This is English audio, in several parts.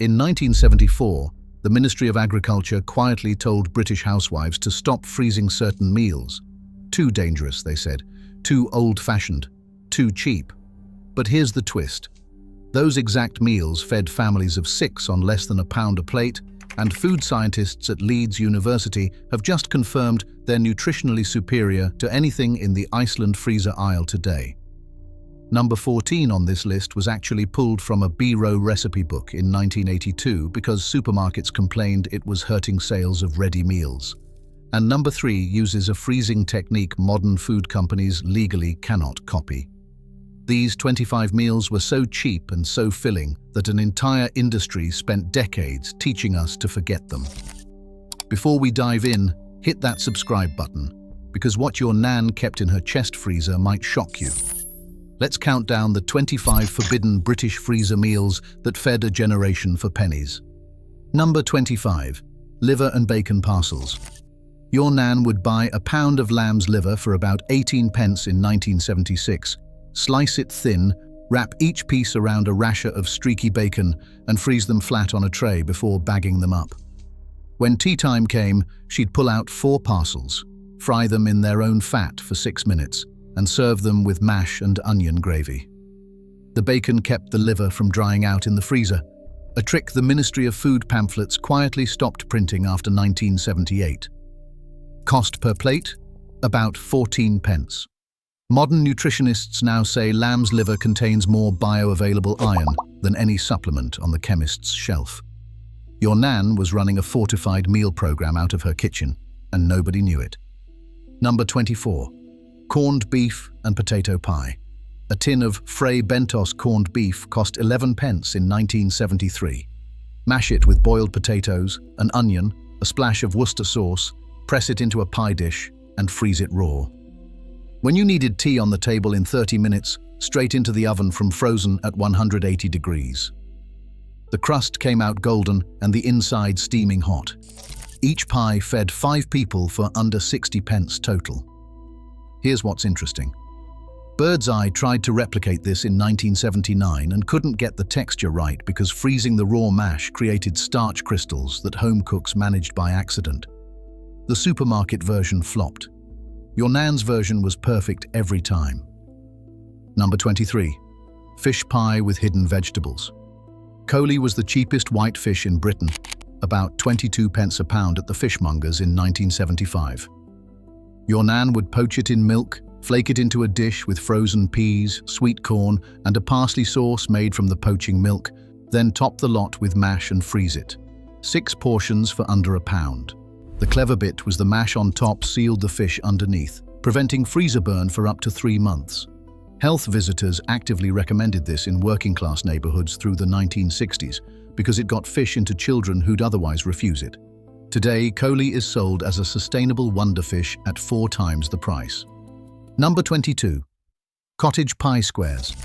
In 1974, the Ministry of Agriculture quietly told British housewives to stop freezing certain meals. Too dangerous, they said. Too old-fashioned. Too cheap. But here's the twist. Those exact meals fed families of 6 on less than £1 a plate, and food scientists at Leeds University have just confirmed they're nutritionally superior to anything in the Iceland freezer aisle today. Number 14 on this list was actually pulled from a B-row recipe book in 1982 because supermarkets complained it was hurting sales of ready meals. And number 3 uses a freezing technique modern food companies legally cannot copy. These 25 meals were so cheap and so filling that an entire industry spent decades teaching us to forget them. Before we dive in, hit that subscribe button, because what your nan kept in her chest freezer might shock you. Let's count down the 25 forbidden British freezer meals that fed a generation for pennies. Number 25. Liver and bacon parcels. Your nan would buy a pound of lamb's liver for about 18 pence in 1976, slice it thin, wrap each piece around a rasher of streaky bacon and freeze them flat on a tray before bagging them up. When tea time came, she'd pull out 4 parcels, fry them in their own fat for 6 minutes, and serve them with mash and onion gravy. The bacon kept the liver from drying out in the freezer, a trick the Ministry of Food pamphlets quietly stopped printing after 1978. Cost per plate? About 14 pence. Modern nutritionists now say lamb's liver contains more bioavailable iron than any supplement on the chemist's shelf. Your nan was running a fortified meal program out of her kitchen, and nobody knew it. Number 24. Corned beef and potato pie. A tin of Frey Bentos corned beef cost 11 pence in 1973. Mash it with boiled potatoes, an onion, a splash of Worcester sauce, press it into a pie dish, and freeze it raw. When you needed tea on the table in 30 minutes, straight into the oven from frozen at 180 degrees. The crust came out golden and the inside steaming hot. Each pie fed 5 people for under 60 pence total. Here's what's interesting. Birdseye tried to replicate this in 1979 and couldn't get the texture right because freezing the raw mash created starch crystals that home cooks managed by accident. The supermarket version flopped. Your nan's version was perfect every time. Number 23. Fish pie with hidden vegetables. Coley was the cheapest white fish in Britain, about 22 pence a pound at the fishmongers in 1975. Your nan would poach it in milk, flake it into a dish with frozen peas, sweet corn, and a parsley sauce made from the poaching milk, then top the lot with mash and freeze it. 6 portions for under £1. The clever bit was the mash on top sealed the fish underneath, preventing freezer burn for up to 3 months. Health visitors actively recommended this in working-class neighborhoods through the 1960s because it got fish into children who'd otherwise refuse it. Today, Coley is sold as a sustainable wonder fish at 4 times the price. Number 22. Cottage pie squares.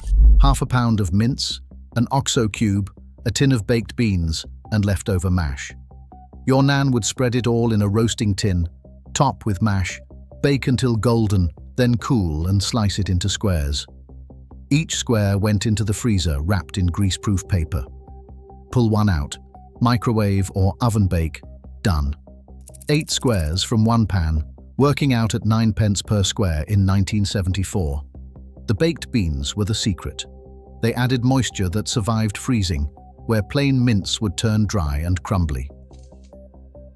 Half a pound of mince, an OXO cube, a tin of baked beans, and leftover mash. Your nan would spread it all in a roasting tin, top with mash, bake until golden, then cool and slice it into squares. Each square went into the freezer wrapped in greaseproof paper. Pull one out, microwave or oven bake, done. 8 squares from 1 pan, working out at 9 pence per square in 1974. The baked beans were the secret. They added moisture that survived freezing, where plain mince would turn dry and crumbly.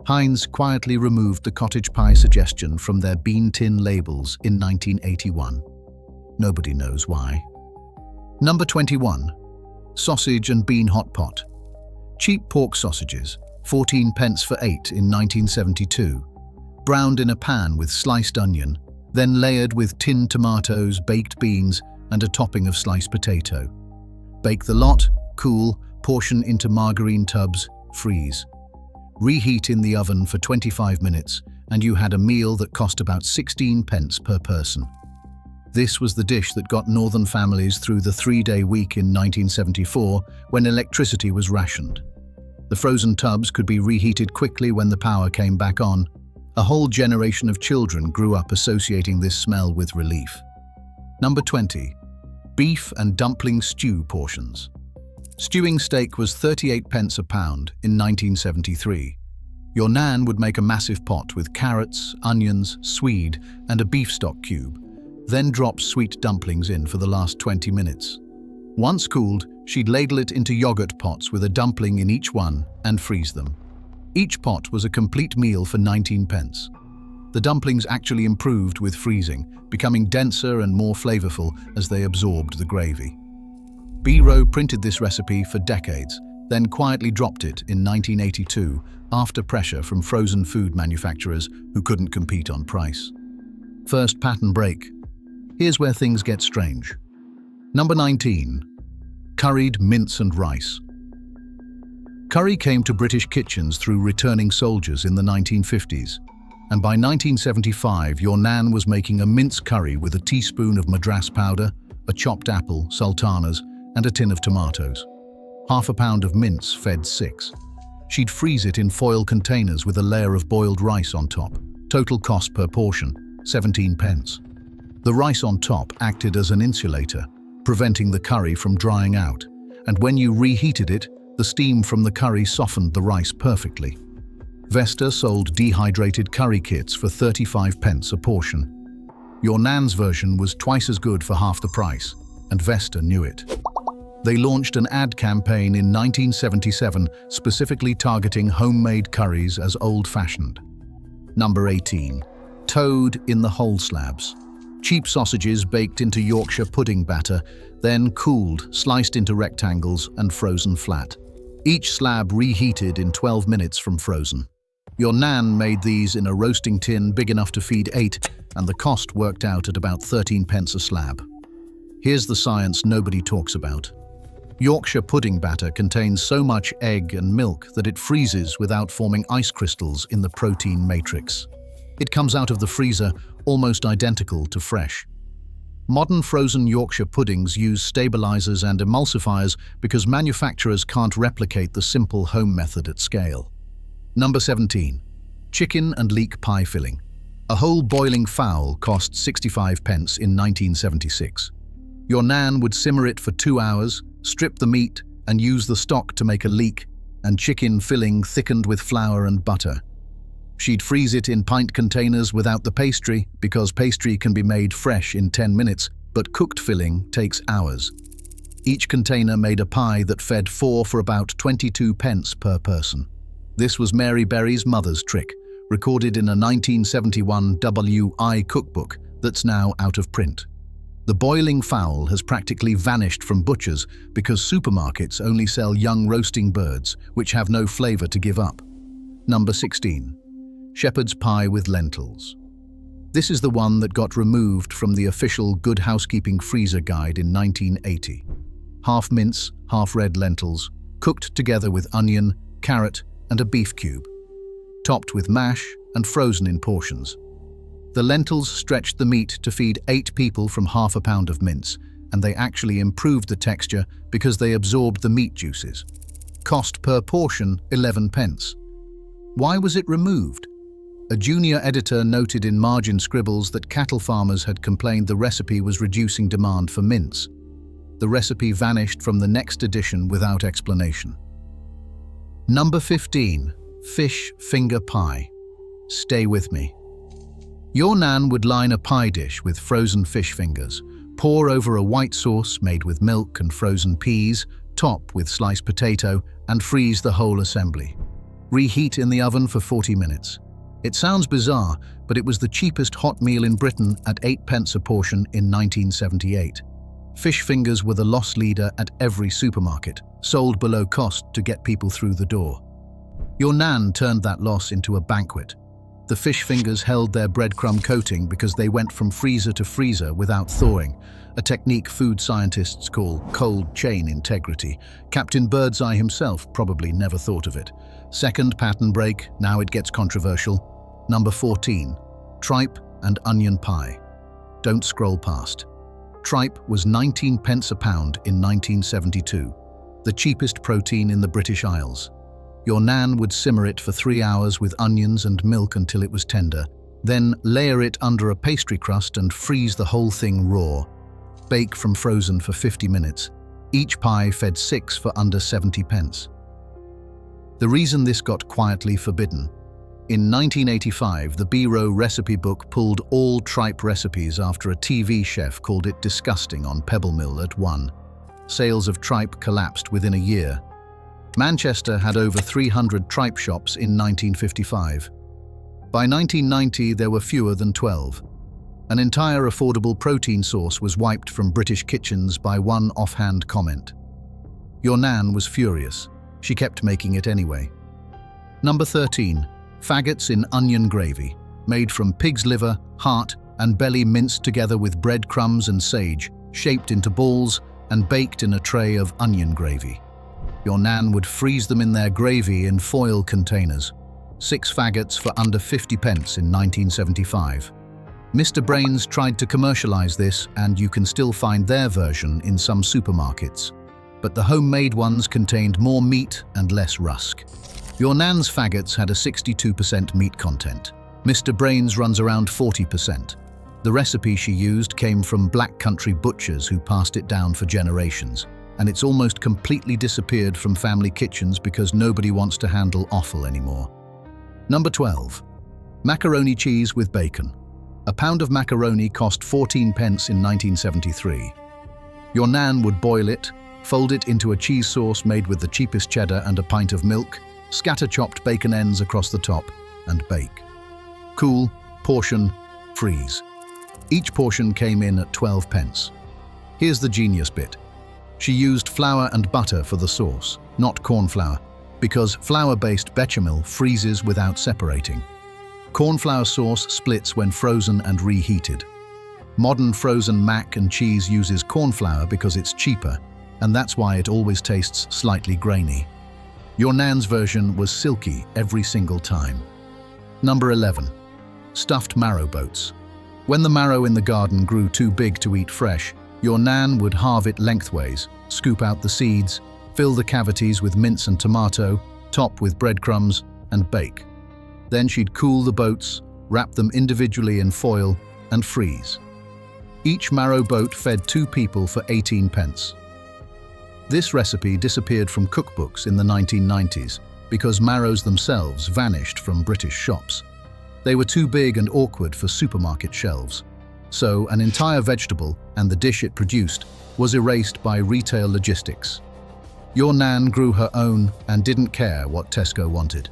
Heinz quietly removed the cottage pie suggestion from their bean tin labels in 1981. Nobody knows why. Number 21. Sausage and bean hot pot. Cheap pork sausages, 14 pence for 8 in 1972. Browned in a pan with sliced onion, then layered with tinned tomatoes, baked beans, and a topping of sliced potato. Bake the lot, cool, portion into margarine tubs, freeze. Reheat in the oven for 25 minutes, and you had a meal that cost about 16 pence per person. This was the dish that got northern families through the 3-day week in 1974 when electricity was rationed. The frozen tubs could be reheated quickly when the power came back on. A whole generation of children grew up associating this smell with relief. Number 20. Beef and dumpling stew portions. Stewing steak was 38 pence a pound in 1973. Your nan would make a massive pot with carrots, onions, swede, and a beef stock cube, then drop sweet dumplings in for the last 20 minutes. Once cooled, she'd ladle it into yogurt pots with a dumpling in each one and freeze them. Each pot was a complete meal for 19 pence. The dumplings actually improved with freezing, becoming denser and more flavorful as they absorbed the gravy. B. Rowe printed this recipe for decades, then quietly dropped it in 1982 after pressure from frozen food manufacturers who couldn't compete on price. First pattern break. Here's where things get strange. Number 19. Curried mince and rice. Curry came to British kitchens through returning soldiers in the 1950s, and by 1975 your nan was making a mince curry with a teaspoon of madras powder, a chopped apple, sultanas, and a tin of tomatoes. Half a pound of mince fed 6. She'd freeze it in foil containers with a layer of boiled rice on top. Total cost per portion, 17 pence. The rice on top acted as an insulator, preventing the curry from drying out, and when you reheated it, the steam from the curry softened the rice perfectly. Vesta sold dehydrated curry kits for 35 pence a portion. Your nan's version was twice as good for half the price, and Vesta knew it. They launched an ad campaign in 1977 specifically targeting homemade curries as old-fashioned. Number 18. Toad in the whole slabs. Cheap sausages baked into Yorkshire pudding batter, then cooled, sliced into rectangles and frozen flat. Each slab reheated in 12 minutes from frozen. Your nan made these in a roasting tin big enough to feed 8, and the cost worked out at about 13 pence a slab. Here's the science nobody talks about. Yorkshire pudding batter contains so much egg and milk that it freezes without forming ice crystals in the protein matrix. It comes out of the freezer almost identical to fresh. Modern frozen Yorkshire puddings use stabilizers and emulsifiers because manufacturers can't replicate the simple home method at scale. Number 17. Chicken and leek pie filling. A whole boiling fowl cost 65 pence in 1976. Your nan would simmer it for 2 hours, strip the meat, and use the stock to make a leek and chicken filling thickened with flour and butter. She'd freeze it in pint containers without the pastry because pastry can be made fresh in 10 minutes, but cooked filling takes hours. Each container made a pie that fed 4 for about 22 pence per person. This was Mary Berry's mother's trick, recorded in a 1971 WI cookbook that's now out of print. The boiling fowl has practically vanished from butchers because supermarkets only sell young roasting birds, which have no flavor to give up. Number 16. Shepherd's pie with lentils. This is the one that got removed from the official Good Housekeeping freezer guide in 1980. Half mince, half red lentils, cooked together with onion, carrot, and a beef cube. Topped with mash and frozen in portions. The lentils stretched the meat to feed 8 people from half a pound of mince, and they actually improved the texture because they absorbed the meat juices. Cost per portion, 11 pence. Why was it removed? A junior editor noted in margin scribbles that cattle farmers had complained the recipe was reducing demand for mince. The recipe vanished from the next edition without explanation. Number 15. Fish finger pie. Stay with me. Your nan would line a pie dish with frozen fish fingers, pour over a white sauce made with milk and frozen peas, top with sliced potato, and freeze the whole assembly. Reheat in the oven for 40 minutes. It sounds bizarre, but it was the cheapest hot meal in Britain at 8 pence a portion in 1978. Fish fingers were the loss leader at every supermarket, sold below cost to get people through the door. Your nan turned that loss into a banquet. The fish fingers held their breadcrumb coating because they went from freezer to freezer without thawing, a technique food scientists call cold chain integrity. Captain Birdseye himself probably never thought of it. Second pattern break, now it gets controversial. Number 14. Tripe and onion pie. Don't scroll past. Tripe was 19 pence a pound in 1972, the cheapest protein in the British Isles. Your nan would simmer it for 3 hours with onions and milk until it was tender, then layer it under a pastry crust and freeze the whole thing raw. Bake from frozen for 50 minutes. Each pie fed 6 for under 70 pence. The reason this got quietly forbidden: in 1985, the Biro recipe book pulled all tripe recipes after a TV chef called it disgusting on Pebble Mill at 1. Sales of tripe collapsed within a year. Manchester had over 300 tripe shops in 1955. By 1990, there were fewer than 12. An entire affordable protein source was wiped from British kitchens by one offhand comment. Your nan was furious. She kept making it anyway. Number 13. Faggots in onion gravy, made from pig's liver, heart, and belly minced together with breadcrumbs and sage, shaped into balls and baked in a tray of onion gravy. Your nan would freeze them in their gravy in foil containers. 6 faggots for under 50 pence in 1975. Mr. Brains tried to commercialize this, and you can still find their version in some supermarkets. But the homemade ones contained more meat and less rusk. Your nan's faggots had a 62% meat content. Mr. Brains runs around 40%. The recipe she used came from Black Country butchers who passed it down for generations, and it's almost completely disappeared from family kitchens because nobody wants to handle offal anymore. Number 12. Macaroni cheese with bacon. A pound of macaroni cost 14 pence in 1973. Your nan would boil it, fold it into a cheese sauce made with the cheapest cheddar and a pint of milk, scatter chopped bacon ends across the top, and bake. Cool, portion, freeze. Each portion came in at 12 pence. Here's the genius bit. She used flour and butter for the sauce, not corn flour, because flour-based bechamel freezes without separating. Corn flour sauce splits when frozen and reheated. Modern frozen mac and cheese uses corn flour because it's cheaper, and that's why it always tastes slightly grainy. Your nan's version was silky every single time. Number 11. Stuffed marrow boats. When the marrow in the garden grew too big to eat fresh, your nan would halve it lengthways, scoop out the seeds, fill the cavities with mince and tomato, top with breadcrumbs, and bake. Then she'd cool the boats, wrap them individually in foil, and freeze. Each marrow boat fed 2 people for 18 pence. This recipe disappeared from cookbooks in the 1990s because marrows themselves vanished from British shops. They were too big and awkward for supermarket shelves. So an entire vegetable and the dish it produced was erased by retail logistics. Your nan grew her own and didn't care what Tesco wanted.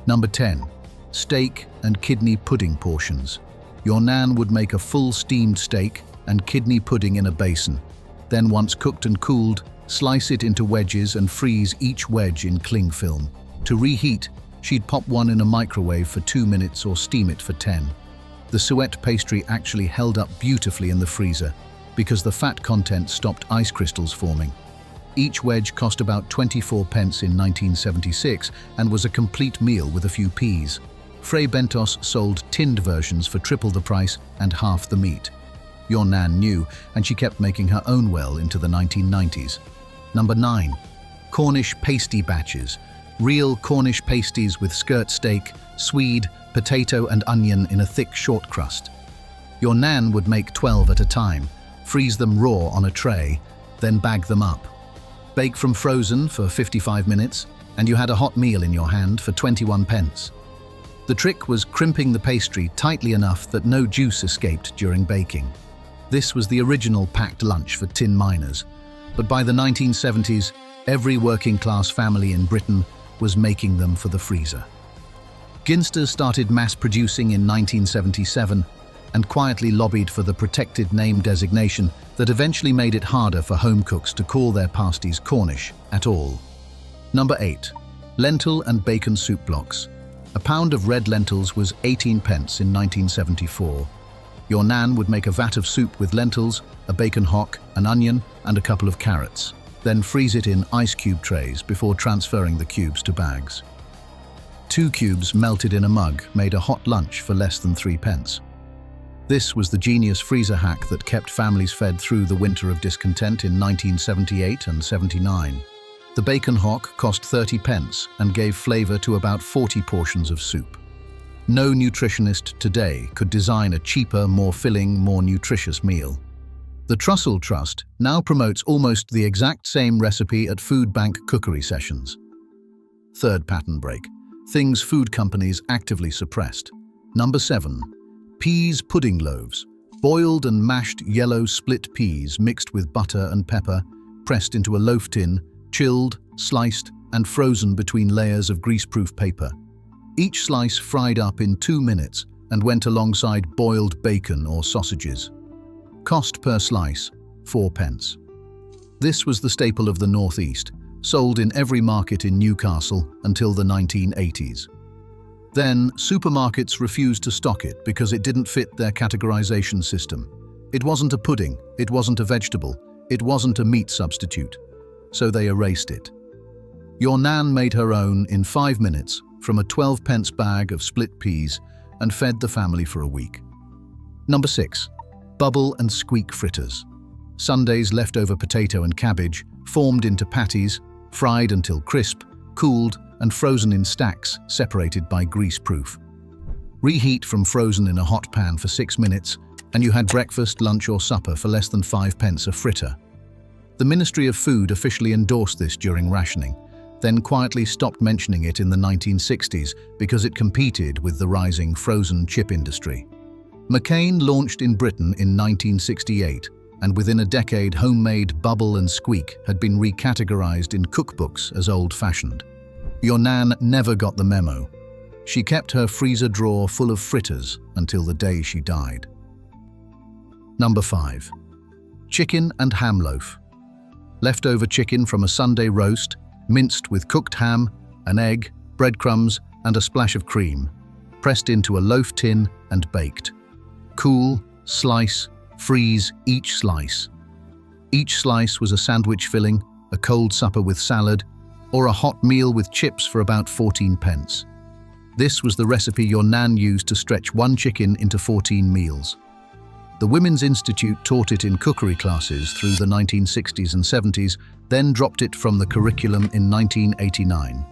Number 10. Steak and kidney pudding portions. Your nan would make a full steamed steak and kidney pudding in a basin. Then once cooked and cooled, slice it into wedges and freeze each wedge in cling film. To reheat, she'd pop one in a microwave for 2 minutes or steam it for 10. The suet pastry actually held up beautifully in the freezer because the fat content stopped ice crystals forming. Each wedge cost about 24 pence in 1976 and was a complete meal with a few peas. Fray Bentos sold tinned versions for triple the price and half the meat. Your nan knew, and she kept making her own well into the 1990s. Number 9. Cornish pasty batches. Real Cornish pasties with skirt steak, swede, potato and onion in a thick short crust. Your nan would make 12 at a time, freeze them raw on a tray, then bag them up. Bake from frozen for 55 minutes, and you had a hot meal in your hand for 21 pence. The trick was crimping the pastry tightly enough that no juice escaped during baking. This was the original packed lunch for tin miners, but by the 1970s, every working-class family in Britain was making them for the freezer. Ginsters started mass-producing in 1977 and quietly lobbied for the protected name designation that eventually made it harder for home cooks to call their pasties Cornish at all. Number 8. Lentil and bacon soup blocks. A pound of red lentils was 18 pence in 1974. Your nan would make a vat of soup with lentils, a bacon hock, an onion, and a couple of carrots, then freeze it in ice cube trays before transferring the cubes to bags. 2 cubes melted in a mug made a hot lunch for less than 3 pence. This was the genius freezer hack that kept families fed through the winter of discontent in 1978 and 79. The bacon hock cost 30 pence and gave flavour to about 40 portions of soup. No nutritionist today could design a cheaper, more filling, more nutritious meal. The Trussell Trust now promotes almost the exact same recipe at food bank cookery sessions. Third pattern break. Things food companies actively suppressed. Number 7. Peas pudding loaves. Boiled and mashed yellow split peas mixed with butter and pepper, pressed into a loaf tin, chilled, sliced, and frozen between layers of greaseproof paper. Each slice fried up in 2 minutes and went alongside boiled bacon or sausages. Cost per slice, 4p. This was the staple of the Northeast, sold in every market in Newcastle until the 1980s. Then, supermarkets refused to stock it because it didn't fit their categorization system. It wasn't a pudding, it wasn't a vegetable, it wasn't a meat substitute. So they erased it. Your nan made her own in 5 minutes from a 12p bag of split peas and fed the family for a week. Number 6. Bubble and squeak fritters. Sunday's leftover potato and cabbage, formed into patties, fried until crisp, cooled, and frozen in stacks separated by greaseproof. Reheat from frozen in a hot pan for 6 minutes, and you had breakfast, lunch, or supper for less than 5p a fritter. The Ministry of Food officially endorsed this during rationing, then quietly stopped mentioning it in the 1960s because it competed with the rising frozen chip industry. McCain launched in Britain in 1968, and within a decade homemade bubble and squeak had been recategorized in cookbooks as old-fashioned. Your nan never got the memo. She kept her freezer drawer full of fritters until the day she died. Number 5. Chicken and ham loaf. Leftover chicken from a Sunday roast, minced with cooked ham, an egg, breadcrumbs, and a splash of cream, pressed into a loaf tin and baked. Cool, slice, freeze each slice. Each slice was a sandwich filling, a cold supper with salad, or a hot meal with chips for about 14p. This was the recipe your nan used to stretch one chicken into 14 meals. The Women's Institute taught it in cookery classes through the 1960s and 70s, then dropped it from the curriculum in 1989.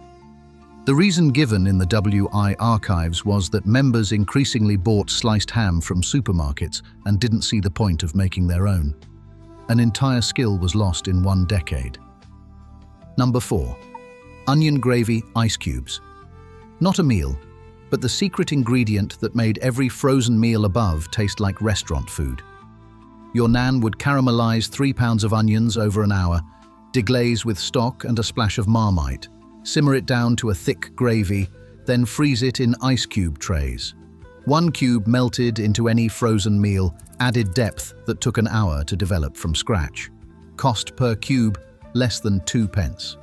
The reason given in the WI archives was that members increasingly bought sliced ham from supermarkets and didn't see the point of making their own. An entire skill was lost in 1 decade. Number 4. Onion gravy ice cubes. Not a meal, but the secret ingredient that made every frozen meal above taste like restaurant food. Your nan would caramelize 3 pounds of onions over an hour, deglaze with stock and a splash of Marmite, simmer it down to a thick gravy, then freeze it in ice cube trays. 1 cube melted into any frozen meal, added depth that took an hour to develop from scratch. Cost per cube, less than 2p.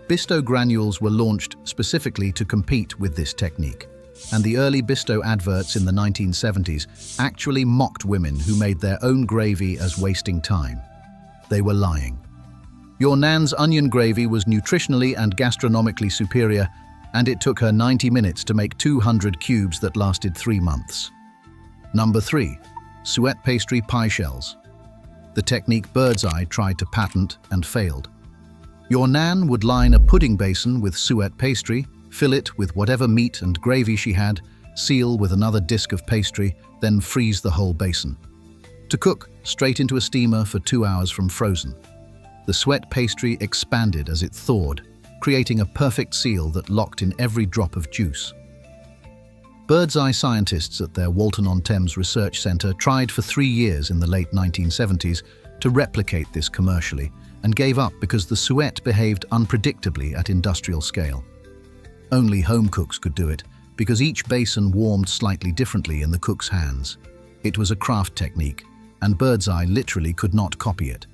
Bisto granules were launched specifically to compete with this technique, and the early Bisto adverts in the 1970s actually mocked women who made their own gravy as wasting time. They were lying. Your nan's onion gravy was nutritionally and gastronomically superior, and it took her 90 minutes to make 200 cubes that lasted 3 months. Number 3. Suet pastry pie shells. The technique Birdseye tried to patent and failed. Your nan would line a pudding basin with suet pastry, fill it with whatever meat and gravy she had, seal with another disc of pastry, then freeze the whole basin. To cook, straight into a steamer for 2 hours from frozen. The suet pastry expanded as it thawed, creating a perfect seal that locked in every drop of juice. Birdseye scientists at their Walton-on-Thames Research Centre tried for 3 years in the late 1970s to replicate this commercially, and gave up because the suet behaved unpredictably at industrial scale. Only home cooks could do it, because each basin warmed slightly differently in the cook's hands. It was a craft technique, and Birdseye literally could not copy it.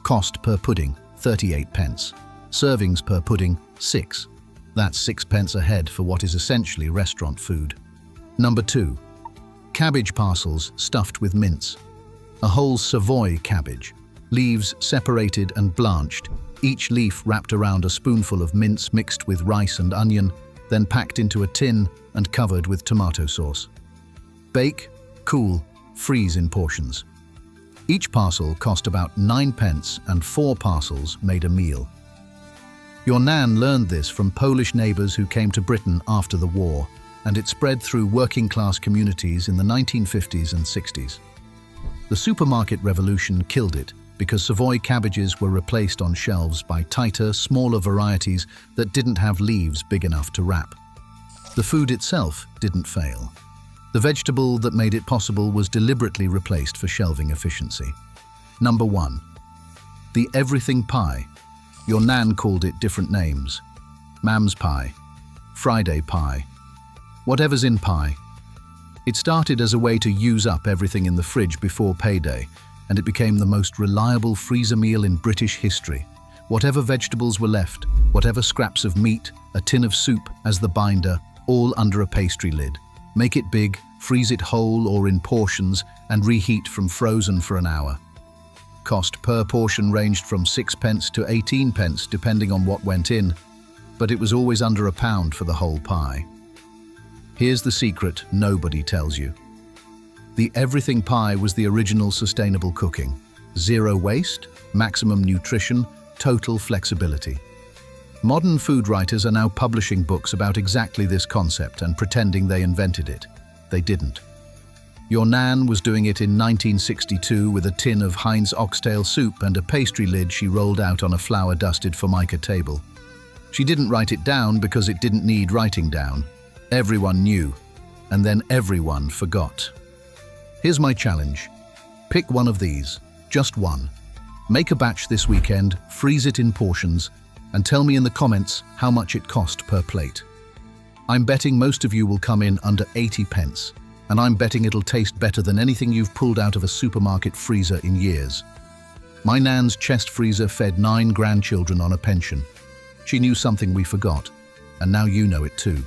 Cost per pudding, 38p. Servings per pudding, 6. That's 6p a head for what is essentially restaurant food. Number 2. Cabbage parcels stuffed with mince. A whole Savoy cabbage. Leaves separated and blanched, each leaf wrapped around a spoonful of mince mixed with rice and onion, then packed into a tin and covered with tomato sauce. Bake, cool, freeze in portions. Each parcel cost about 9p, and 4 parcels made a meal. Your nan learned this from Polish neighbors who came to Britain after the war, and it spread through working-class communities in the 1950s and 60s. The supermarket revolution killed it because Savoy cabbages were replaced on shelves by tighter, smaller varieties that didn't have leaves big enough to wrap. The food itself didn't fail. The vegetable that made it possible was deliberately replaced for shelving efficiency. Number 1. The everything pie. Your nan called it different names. Mam's pie, Friday pie, whatever's in pie. It started as a way to use up everything in the fridge before payday, and it became the most reliable freezer meal in British history. Whatever vegetables were left, whatever scraps of meat, a tin of soup as the binder, all under a pastry lid. Make it big, freeze it whole or in portions, and reheat from frozen for an hour. Cost per portion ranged from 6p to 18p depending on what went in, but it was always under £1 for the whole pie. Here's the secret nobody tells you. The everything pie was the original sustainable cooking. Zero waste, maximum nutrition, total flexibility. Modern food writers are now publishing books about exactly this concept and pretending they invented it. They didn't. Your nan was doing it in 1962 with a tin of Heinz oxtail soup and a pastry lid she rolled out on a flour-dusted Formica table. She didn't write it down because it didn't need writing down. Everyone knew, and then everyone forgot. Here's my challenge. Pick one of these, just one. Make a batch this weekend, freeze it in portions, and tell me in the comments how much it cost per plate. I'm betting most of you will come in under 80p, and I'm betting it'll taste better than anything you've pulled out of a supermarket freezer in years. My nan's chest freezer fed 9 grandchildren on a pension. She knew something we forgot, and now you know it too.